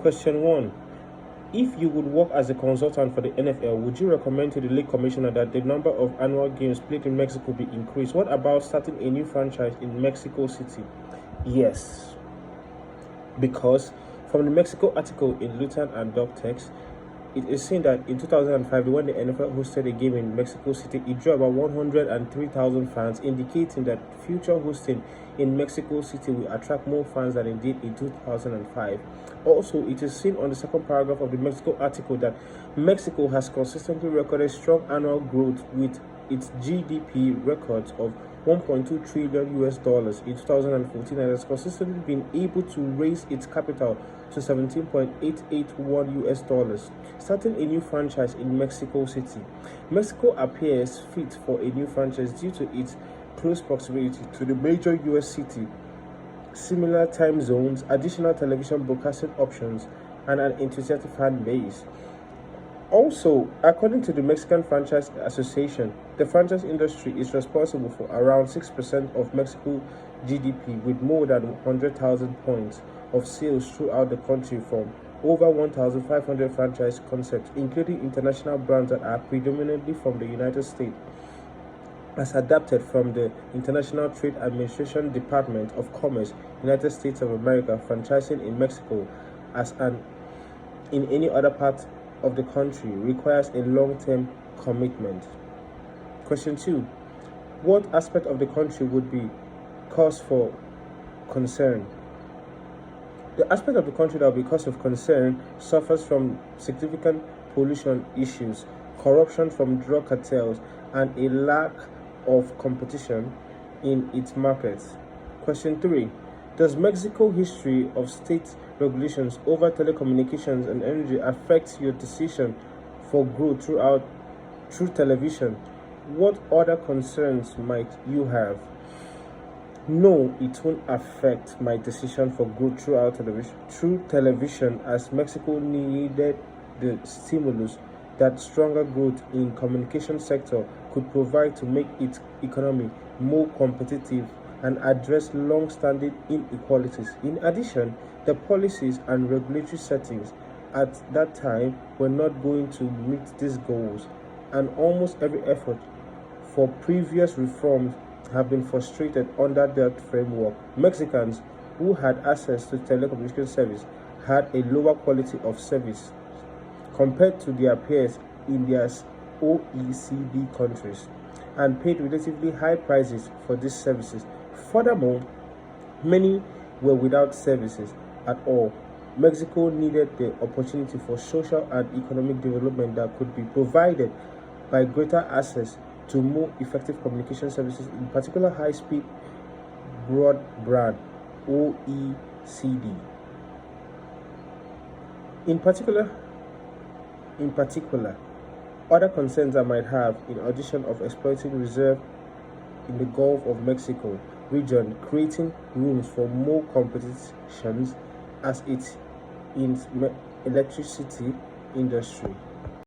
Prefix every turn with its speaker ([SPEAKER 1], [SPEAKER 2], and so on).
[SPEAKER 1] Question 1. If you would work as a consultant for the NFL, would you recommend to the league commissioner that the number of annual games played in Mexico be increased? What about starting a new franchise in Mexico City? Yes, because from the Mexico article in Luton and DocText, it is seen that in 2005, when the NFL hosted a game in Mexico City, it drew about 103,000 fans, indicating that future hosting in Mexico City will attract more fans than it did in 2005. Also, it is seen on the second paragraph of the Mexico article that Mexico has consistently recorded strong annual growth with its GDP records of 1.2 trillion US dollars in 2014 and has consistently been able to raise its capital to 17.881 US dollars, starting a new franchise in Mexico City. Mexico appears fit for a new franchise due to its close proximity to the major US city, similar time zones, additional television broadcasting options, and an enthusiastic fan base. Also, according to the Mexican Franchise Association, the franchise industry is responsible for around 6% of Mexico's GDP, with more than 100,000 points of sales throughout the country from over 1,500 franchise concepts, including international brands that are predominantly from the United States, as adapted from the International Trade Administration Department of Commerce, United States of America. Franchising in Mexico, as in any other part of the country, requires a long-term commitment. Question 2. What aspect of the country would be cause for concern? The aspect of the country that will be cause of concern suffers from significant pollution issues, corruption from drug cartels, and a lack of competition in its markets. Question 3. Does Mexico's history of state regulations over telecommunications and energy affect your decision for growth through television? What other concerns might you have? No, it won't affect my decision for growth through television, as Mexico needed the stimulus that stronger growth in communication sector could provide to make its economy more competitive and address long-standing inequalities. In addition, the policies and regulatory settings at that time were not going to meet these goals, and almost every effort for previous reforms have been frustrated under that framework. Mexicans who had access to telecommunication service had a lower quality of service compared to their peers in their OECD countries, and paid relatively high prices for these services. Furthermore, many were without services at all. Mexico needed the opportunity for social and economic development that could be provided by greater access to more effective communication services, in particular high-speed broadband (OECD). In particular, other concerns I might have, in addition of exploiting reserve in the Gulf of Mexico region, creating rooms for more competitions as it in electricity industry.